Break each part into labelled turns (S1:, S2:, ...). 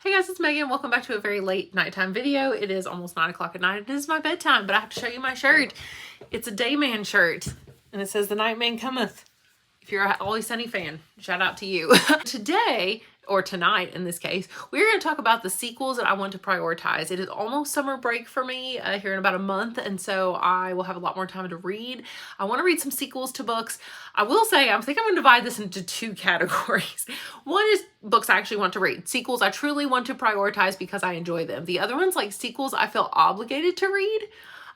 S1: Hey guys, it's Megan. Welcome back to a very late nighttime video. It is almost 9 o'clock at night. It is my bedtime, but I have to show you my shirt. It's a Dayman shirt, and it says "The Night Man Cometh." If you're an Always Sunny fan, shout out to you. Today, or tonight in this case, we're going to talk about the sequels that I want to prioritize. It is almost summer break for me here in about a month, and so I will have a lot more time to read. I want to read some sequels to books. I will say, I think I'm going to divide this into two categories. One is books I actually want to read. Sequels I truly want to prioritize because I enjoy them. The other one's like sequels I feel obligated to read.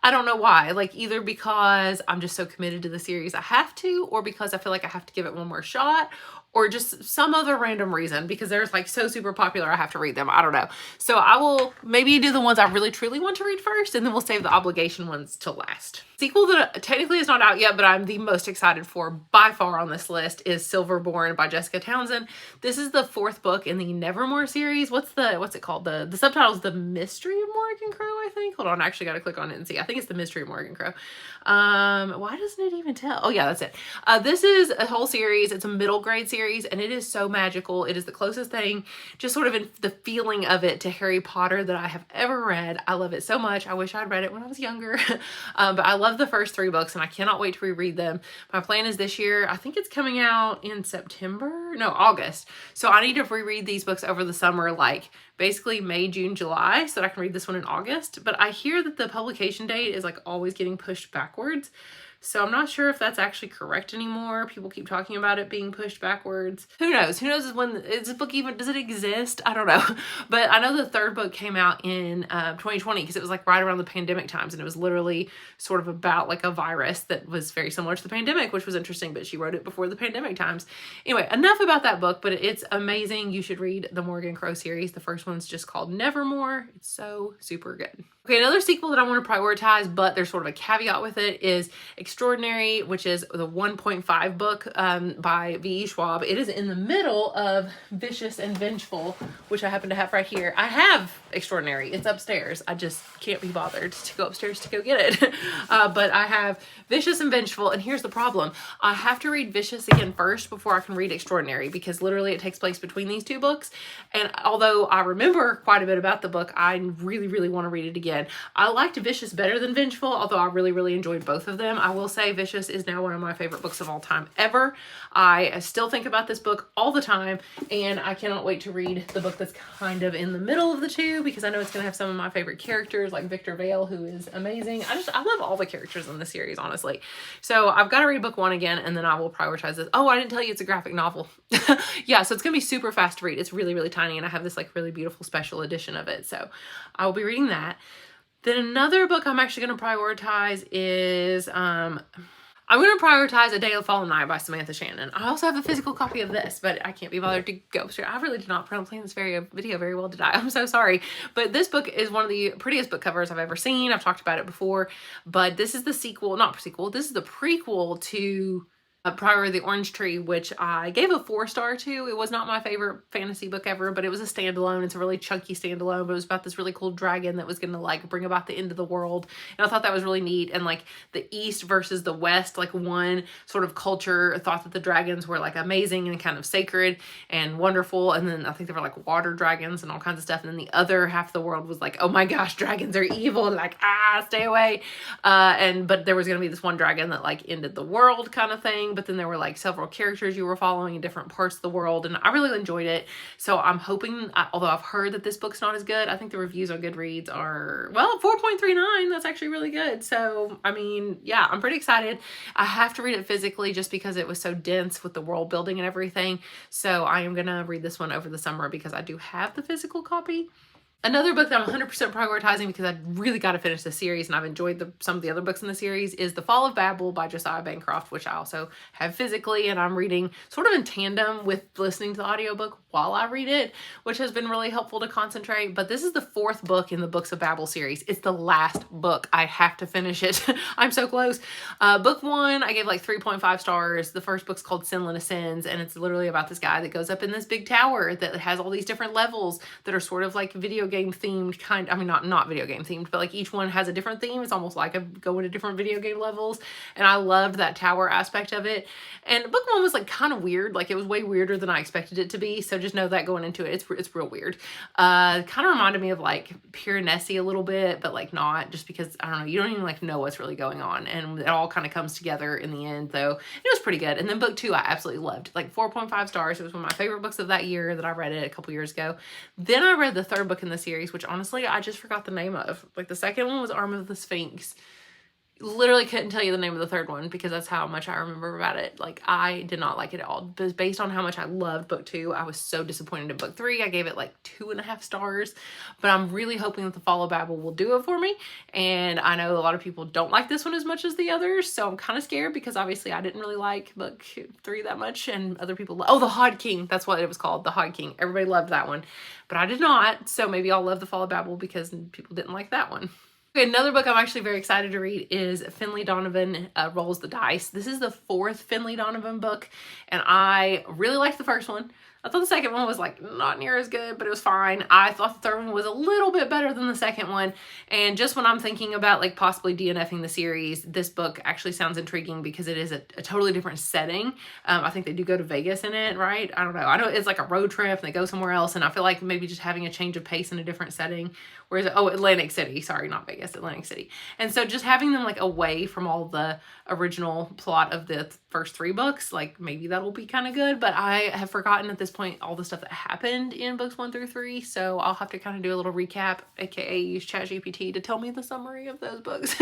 S1: I don't know why, like either because I'm just so committed to the series I have to, or because I feel like I have to give it one more shot, or just some other random reason because they're like so super popular I have to read them. I don't know. So I will maybe do the ones I really truly want to read first, and then we'll save the obligation ones to last. Sequel that technically is not out yet, but I'm the most excited for by far on this list is Silverborn by Jessica Townsend. This is the fourth book in the Nevermore series. What's it called? The subtitle is The Mystery of Morrigan Crow, I think. Hold on, I actually got to click on it and see. I think it's The Mystery of Morrigan Crow. Why doesn't it even tell? Oh yeah, that's it. This is a whole series. It's a middle grade series, and it is so magical. It is the closest thing, just sort of in the feeling of it, to Harry Potter that I have ever read. I love it so much. I wish I'd read it when I was younger. But I love the first three books, and I cannot wait to reread them. My plan is this year, I think it's coming out in August. So I need to reread these books over the summer, like basically May, June, July, so that I can read this one in August. But I hear that the publication date is like always getting pushed backwards. So I'm not sure if that's actually correct anymore. People keep talking about it being pushed backwards. Who knows? Who knows when is this book even, does it exist? I don't know. But I know the third book came out in 2020 because it was like right around the pandemic times, and it was literally sort of about like a virus that was very similar to the pandemic, which was interesting, but she wrote it before the pandemic times. Anyway, enough about that book, but it's amazing. You should read the Morrigan Crow series. The first one's just called Nevermore. It's so super good. Okay, another sequel that I want to prioritize, but there's sort of a caveat with it, is Extraordinary, which is the 1.5 book by V.E. Schwab. It is in the middle of Vicious and Vengeful, which I happen to have right here. I have Extraordinary. It's upstairs. I just can't be bothered to go upstairs to go get it. But I have Vicious and Vengeful, and here's the problem. I have to read Vicious again first before I can read Extraordinary, because literally it takes place between these two books. And although I remember quite a bit about the book, I really, really want to read it again. I liked Vicious better than Vengeful, although I really, really enjoyed both of them. I will say Vicious is now one of my favorite books of all time ever. I still think about this book all the time, and I cannot wait to read the book that's kind of in the middle of the two, because I know it's going to have some of my favorite characters, like Victor Vale, who is amazing. I love all the characters in the series, honestly. So I've got to read book one again, and then I will prioritize this. Oh, I didn't tell you it's a graphic novel. Yeah, so it's going to be super fast to read. It's really, really tiny, and I have this like really beautiful special edition of it. So I will be reading that. Then another book I'm actually going to prioritize is, I'm going to prioritize A Day of the Fallen Night by Samantha Shannon. I also have a physical copy of this, but I can't be bothered to go upstairs. I really did not plan this video very well, did I? I'm so sorry. But this book is one of the prettiest book covers I've ever seen. I've talked about it before, but this is the sequel, not sequel, this is the prequel to Priory of the Orange Tree, which I gave a 4-star to. It was not my favorite fantasy book ever, but it was a standalone. It's a really chunky standalone, but it was about this really cool dragon that was going to like bring about the end of the world. And I thought that was really neat. And like the East versus the West, like one sort of culture thought that the dragons were like amazing and kind of sacred and wonderful. And then I think they were like water dragons and all kinds of stuff. And then the other half of the world was like, oh my gosh, dragons are evil. And like, stay away. But there was going to be this one dragon that like ended the world kind of thing. But then there were like several characters you were following in different parts of the world, and I really enjoyed it. So I'm hoping, although I've heard that this book's not as good, I think the reviews on Goodreads are, well, 4.39. That's actually really good. So, I mean, yeah, I'm pretty excited. I have to read it physically just because it was so dense with the world building and everything. So I am going to read this one over the summer because I do have the physical copy. Another book that I'm 100% prioritizing because I really got to finish the series, and I've enjoyed some of the other books in the series, is The Fall of Babel by Josiah Bancroft, which I also have physically, and I'm reading sort of in tandem with listening to the audiobook while I read it, which has been really helpful to concentrate. But this is the fourth book in the Books of Babel series. It's the last book. I have to finish it. I'm so close. Book one, I gave like 3.5 stars. The first book's called Sinless Sins, and it's literally about this guy that goes up in this big tower that has all these different levels that are sort of like video game themed I mean, not video game themed, but like each one has a different theme. It's almost like going to different video game levels. And I loved that tower aspect of it. And book one was like kind of weird. Like it was way weirder than I expected it to be. So just know that going into it, it's real weird. Kind of reminded me of like Piranesi a little bit, but like not, just because, I don't know, you don't even like know what's really going on, and it all kind of comes together in the end, though it was pretty good. And then book 2 I absolutely loved, like 4.5 stars. It was one of my favorite books of that year that I read it a couple years ago. Then I read the third book in the series, which honestly I just forgot the name of. Like the second one was Arm of the Sphinx. Literally couldn't tell you the name of the third one because that's how much I remember about it. Like, I did not like it at all. But based on how much I loved book 2, I was so disappointed in book 3. I gave it like 2.5 stars. But I'm really hoping that the Follow Babble will do it for me. And I know a lot of people don't like this one as much as the others, so I'm kind of scared because obviously I didn't really like book 3 that much, and other people, oh, the Hod King, that's what it was called, the Hod King. Everybody loved that one, but I did not. So maybe I'll love the Follow Babble because people didn't like that one. Okay, another book I'm actually very excited to read is Finlay Donovan Rolls the Dice. This is the 4th Finlay Donovan book, and I really liked the first one. I thought the second one was like not near as good, but it was fine. I thought the third one was a little bit better than the second one. And just when I'm thinking about like possibly DNFing the series, this book actually sounds intriguing because it is a totally different setting. I think they do go to Vegas in it, right? I don't know. I know it's like a road trip and they go somewhere else. And I feel like maybe just having a change of pace in a different setting. Whereas, Atlantic City, sorry, not Vegas, Atlantic City. And so just having them like away from all the original plot of the first 3 books, like maybe that'll be kind of good. But I have forgotten at this point all the stuff that happened in books 1 through 3. So I'll have to kind of do a little recap, aka use ChatGPT to tell me the summary of those books.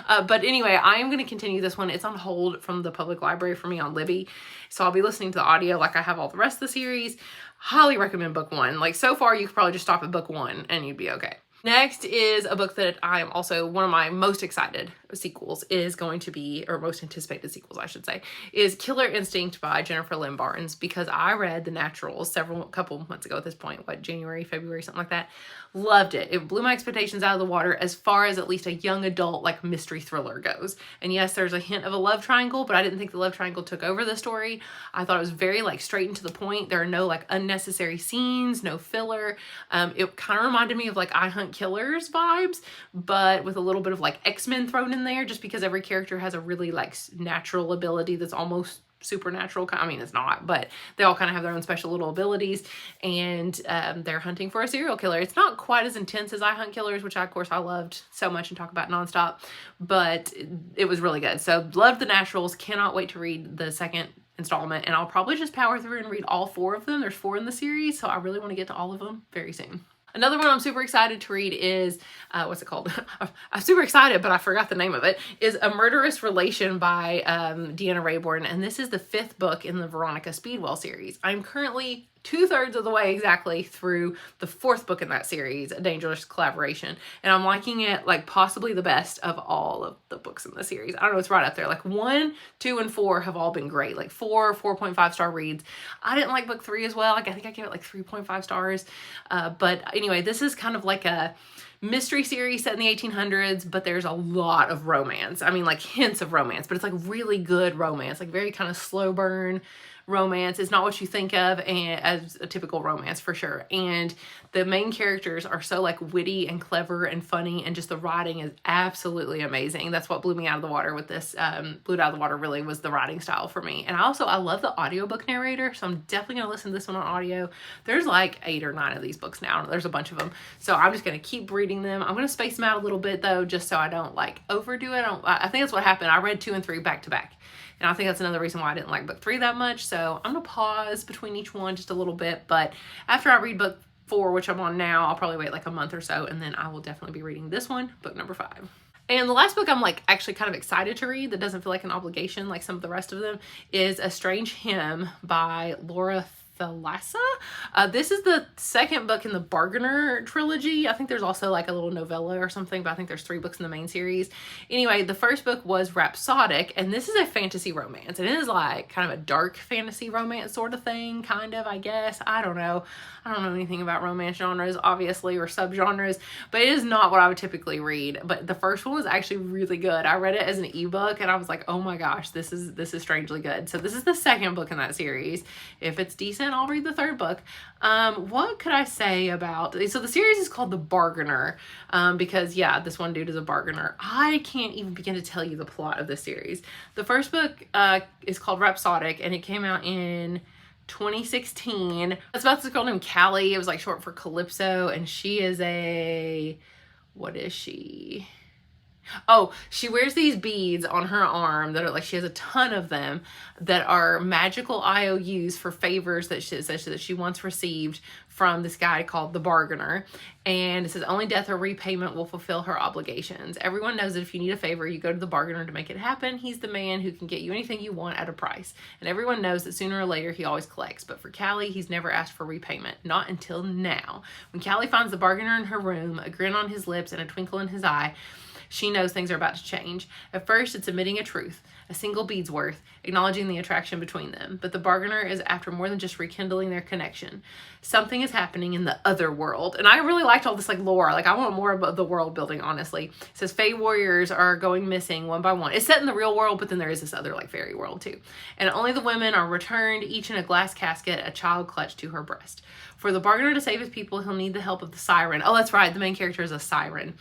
S1: But anyway, I am going to continue this one. It's on hold from the public library for me on Libby. So I'll be listening to the audio like I have all the rest of the series. Highly recommend book 1. Like so far, you could probably just stop at book 1 and you'd be okay. Next is a book that I am also one of my most excited sequels is going to be, or most anticipated sequels, I should say, is Killer Instinct by Jennifer Lynn Barnes, because I read The Naturals couple months ago at this point, January, February, something like that. Loved it. It blew my expectations out of the water as far as at least a young adult like mystery thriller goes. And yes, there's a hint of a love triangle, but I didn't think the love triangle took over the story. I thought it was very like straight and to the point. There are no like unnecessary scenes, no filler. It kind of reminded me of like I Hunt Killers vibes, but with a little bit of like X-Men thrown in there, just because every character has a really like natural ability that's almost supernatural. I mean, it's not, but they all kind of have their own special little abilities, and they're hunting for a serial killer. It's not quite as intense as I Hunt Killers, which of course I loved so much and talk about nonstop, but it was really good. So loved The Naturals. Cannot wait to read the second installment, and I'll probably just power through and read all 4 of them. There's 4 in the series, so I really want to get to all of them very soon. Another one I'm super excited to read is, what's it called? I'm super excited, but I forgot the name of it, is A Murderous Relation by Deanna Raybourn. And this is the 5th book in the Veronica Speedwell series. I'm currently 2/3 of the way exactly through the 4th book in that series, A Dangerous Collaboration. And I'm liking it like possibly the best of all of the books in the series. I don't know, it's right up there. Like 1, 2, and 4 have all been great. Like 4.5 star reads. I didn't like book 3 as well. Like I think I gave it like 3.5 stars. But anyway, this is kind of like a mystery series set in the 1800s, but there's a lot of romance. I mean, like hints of romance, but it's like really good romance, like very kind of slow burn romance. It's not what you think of as a typical romance for sure. And the main characters are so like witty and clever and funny, and just the writing is absolutely amazing. That's what blew me out of the water with this. Blew it out of the water really was the writing style for me. And I love the audiobook narrator, so I'm definitely gonna listen to this one on audio. There's like 8 or 9 of these books now. There's a bunch of them, so I'm just gonna keep reading them. I'm gonna space them out a little bit though, just so I don't like overdo it. I think that's what happened. I read 2 and 3 back to back. And I think that's another reason why I didn't like book 3 that much. So I'm going to pause between each one just a little bit. But after I read book 4, which I'm on now, I'll probably wait like a month or so. And then I will definitely be reading this one, book number 5. And the last book I'm like actually kind of excited to read that doesn't feel like an obligation like some of the rest of them is A Strange Hymn by Laura Thalassa. This is the 2nd book in the Bargainer trilogy. I think there's also like a little novella or something, but I think there's 3 books in the main series. Anyway, the first book was Rhapsodic, and this is a fantasy romance. And it is like kind of a dark fantasy romance sort of thing, kind of, I guess. I don't know anything about romance genres, obviously, or subgenres, but it is not what I would typically read. But the first one was actually really good. I read it as an ebook, and I was like, oh my gosh, this is strangely good. So this is the 2nd book in that series. If it's decent, I'll read the 3rd book. What could I say about, so the series is called The Bargainer, because yeah, this one dude is a bargainer. I can't even begin to tell you the plot of this series. The first book is called Rhapsodic, and it came out in 2016. It's about this girl named Callie. It was like short for Calypso, and she is a, what is she? Oh, she wears these beads on her arm that are like, she has a ton of them that are magical IOUs for favors that she once received from this guy called the Bargainer. And it says only death or repayment will fulfill her obligations. Everyone knows that if you need a favor, you go to the Bargainer to make it happen. He's the man who can get you anything you want at a price. And everyone knows that sooner or later he always collects. But for Callie, he's never asked for repayment. Not until now. When Callie finds the Bargainer in her room, a grin on his lips and a twinkle in his eye, she knows things are about to change. At first, it's admitting a truth, a single bead's worth, acknowledging the attraction between them. But the Bargainer is after more than just rekindling their connection. Something is happening in the other world. And I really liked all this like lore. Like I want more about the world building, honestly. It says Fae warriors are going missing one by one. It's set in the real world, but then there is this other like fairy world too. And only the women are returned, each in a glass casket, a child clutched to her breast. For the Bargainer to save his people, he'll need the help of the Siren. Oh, that's right. The main character is a Siren.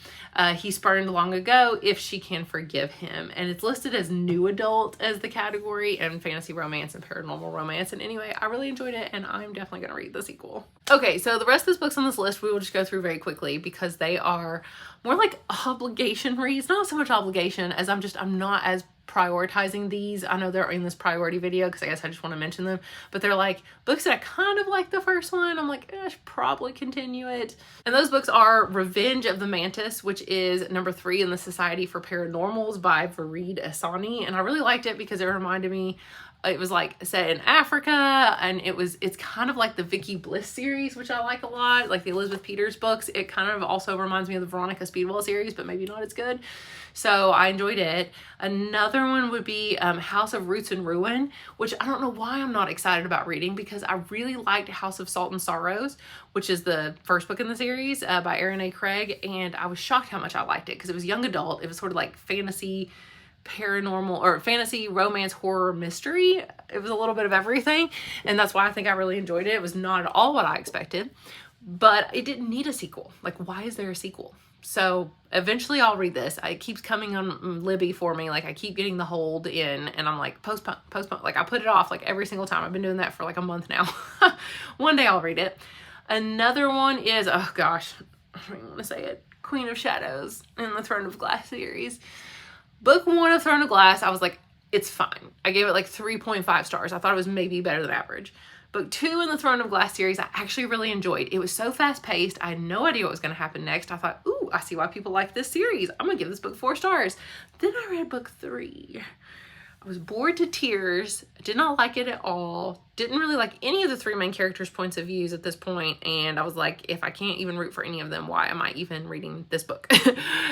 S1: He spurned long ago if she can forgive him. And it's listed as new adult as the category and fantasy romance and paranormal romance. And anyway, I really enjoyed it and I'm definitely going to read the sequel. Okay, so the rest of those books on this list, we will just go through very quickly because they are more like obligation reads. Not so much obligation as I'm not as prioritizing these. I know they're in this priority video because I guess I just want to mention them, but they're like books that I kind of like the first one. I'm like, I should probably continue it. And those books are Revenge of the Mantis, which is number 3 in the Society for Paranormals by Farid Esani. And I really liked it because it reminded me, it was like set in Africa, and it's kind of like the Vicky Bliss series, which I like a lot, like the Elizabeth Peters books. It kind of also reminds me of the Veronica Speedwell series, but maybe not as good. So I enjoyed it. Another one would be House of Roots and Ruin, which I don't know why I'm not excited about reading because I really liked House of Salt and Sorrows, which is the first book in the series by Erin A. Craig. And I was shocked how much I liked it because it was young adult. It was sort of like fantasy, paranormal, or fantasy, romance, horror, mystery. It was a little bit of everything. And that's why I think I really enjoyed it. It was not at all what I expected, but it didn't need a sequel. Like, why is there a sequel? So eventually I'll read this. It keeps coming on Libby for me. Like I keep getting the hold in and I'm like, postpone. Like I put it off like every single time. I've been doing that for like a month now. One day I'll read it. Another one is, oh gosh, I don't even want to say it. Queen of Shadows in the Throne of Glass series. Book 1 of Throne of Glass, I was like, it's fine. I gave it like 3.5 stars. I thought it was maybe better than average. Book 2 in the Throne of Glass series, I actually really enjoyed. It was so fast paced. I had no idea what was going to happen next. I thought, ooh, I see why people like this series. I'm going to give this book 4 stars. Then I read book 3. I was bored to tears. I did not like it at all. Didn't really like any of the 3 main characters' points of views at this point. And I was like, if I can't even root for any of them, why am I even reading this book?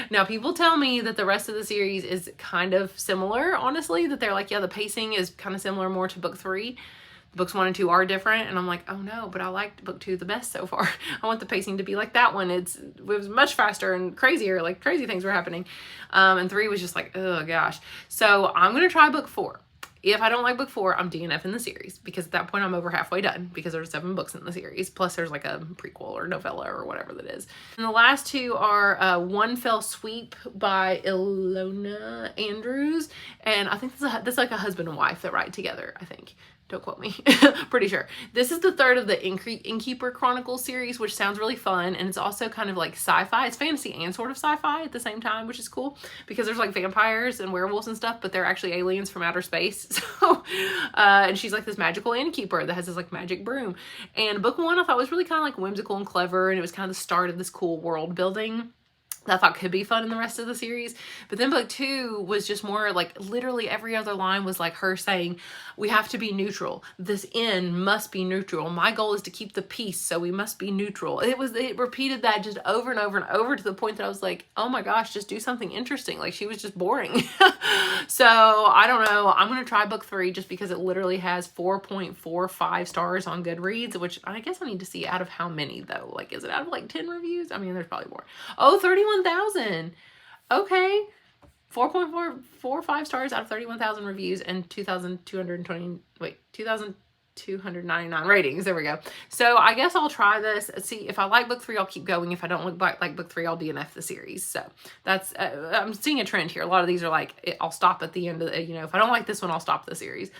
S1: Now, people tell me that the rest of the series is kind of similar, honestly, that they're like, yeah, the pacing is kind of similar more to book 3. Books 1 and 2 are different, and I'm like, oh no, but I liked book 2 the best so far. I want the pacing to be like that one. It was much faster and crazier, like crazy things were happening. And 3 was just like, oh gosh. So I'm gonna try book 4. If I don't like book 4, I'm DNFing the series because at that point I'm over halfway done because there's 7 books in the series. Plus there's like a prequel or novella or whatever that is. And the last 2 are One Fell Sweep by Ilona Andrews. And I think that's like a husband and wife that write together, I think. Don't quote me. Pretty sure. This is the 3rd of the Innkeeper Chronicles series, which sounds really fun. And it's also kind of like sci-fi. It's fantasy and sort of sci-fi at the same time, which is cool because there's like vampires and werewolves and stuff, but they're actually aliens from outer space. So, and she's like this magical innkeeper that has this like magic broom. And book 1 I thought was really kind of like whimsical and clever. And it was kind of the start of this cool world building that I thought could be fun in the rest of the series. But then book 2 was just more like literally every other line was like her saying, we have to be neutral. This inn must be neutral. My goal is to keep the peace, so we must be neutral. It repeated that just over and over and over to the point that I was like, oh my gosh, just do something interesting. Like she was just boring. So I don't know. I'm going to try book 3 just because it literally has 4.45 stars on Goodreads, which I guess I need to see out of how many though. Like, is it out of like 10 reviews? I mean, there's probably more. Oh, 31,000. Okay. 4.45 stars out of 31,000 reviews and 2,299 ratings. There we go. So I guess I'll try this. See if I like book 3, I'll keep going. If I don't like book 3, I'll DNF the series. So that's, I'm seeing a trend here. A lot of these are like, I'll stop at the end of the, if I don't like this one, I'll stop the series.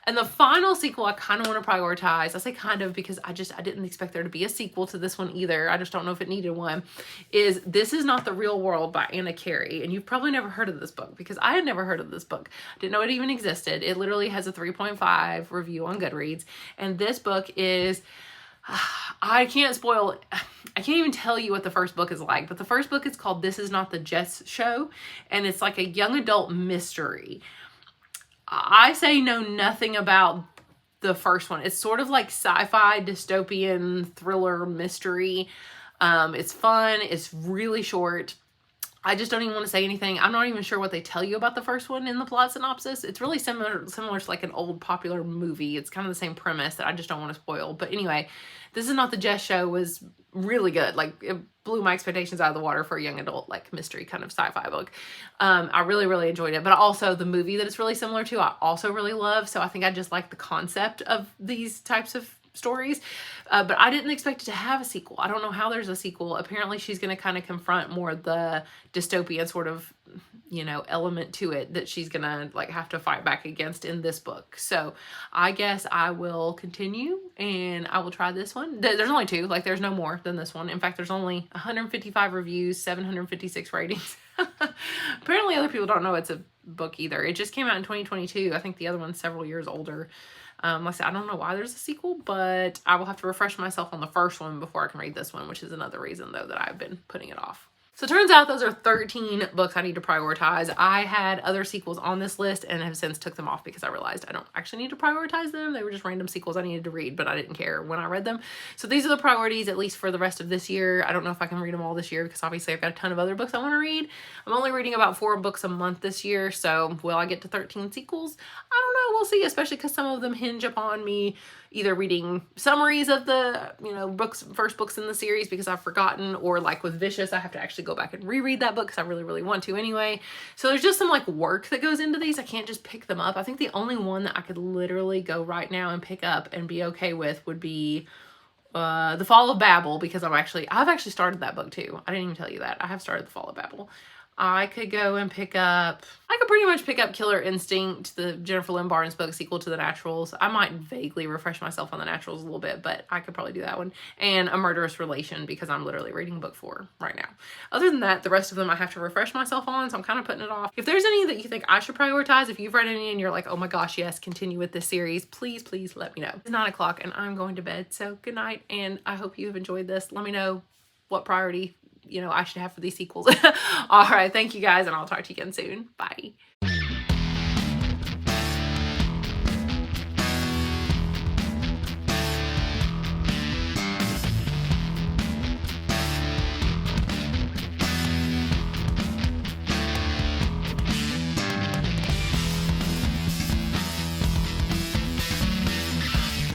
S1: And the final sequel I kind of want to prioritize. I say kind of because I didn't expect there to be a sequel to this one either. I just don't know if it needed one. Is This Is Not the Real World by Anna Carey. And you've probably never heard of this book because I had never heard of this book. Didn't know it even existed. It literally has a 3.5 review on Goodreads. And this book is, I can't even tell you what the first book is like, but the first book is called This Is Not the Jess Show, and it's like a young adult mystery. I say know nothing about the first one. It's sort of like sci-fi, dystopian, thriller, mystery. It's fun. It's really short. I just don't even want to say anything. I'm not even sure what they tell you about the first one in the plot synopsis. It's really similar to like an old popular movie. It's kind of the same premise that I just don't want to spoil. But anyway, This Is Not the Jess Show was really good. Like, it blew my expectations out of the water for a young adult, like, mystery kind of sci-fi book. I really, really enjoyed it. But also the movie that it's really similar to, I also really love. So I think I just like the concept of these types of stories, but I didn't expect it to have a sequel. I don't know how there's a sequel. Apparently she's going to kind of confront more the dystopian sort of, you know, element to it that she's going to like have to fight back against in this book. So I guess I will continue and I will try this one. There's only 2, like there's no more than this one. In fact, there's only 155 reviews, 756 ratings. Apparently other people don't know it's a book either. It just came out in 2022. I think the other one's several years older. Like I said, I don't know why there's a sequel, but I will have to refresh myself on the first one before I can read this one, which is another reason, though, that I've been putting it off. So it turns out those are 13 books I need to prioritize. I had other sequels on this list and have since took them off because I realized I don't actually need to prioritize them. They were just random sequels I needed to read, but I didn't care when I read them. So these are the priorities, at least for the rest of this year. I don't know if I can read them all this year because obviously I've got a ton of other books I want to read. I'm only reading about 4 books a month this year, so will I get to 13 sequels? I don't know. We'll see, especially because some of them hinge upon me either reading summaries of the, you know, first books in the series because I've forgotten, or like with Vicious, I have to actually go back and reread that book because I really, really want to anyway. So there's just some like work that goes into these. I can't just pick them up. I think the only one that I could literally go right now and pick up and be okay with would be The Fall of Babel, because I've actually started that book too. I didn't even tell you that. I have started The Fall of Babel. I could go and I could pretty much pick up Killer Instinct, the Jennifer Lynn Barnes book, sequel to The Naturals. I might vaguely refresh myself on The Naturals a little bit, but I could probably do that one. And A Murderous Relation, because I'm literally reading book 4 right now. Other than that, the rest of them I have to refresh myself on, so I'm kind of putting it off. If there's any that you think I should prioritize, if you've read any and you're like, oh my gosh, yes, continue with this series, please, please let me know. It's 9 o'clock and I'm going to bed, so good night, and I hope you have enjoyed this. Let me know what priority, you know, I should have for these sequels. All right, thank you guys, and I'll talk to you again soon. Bye.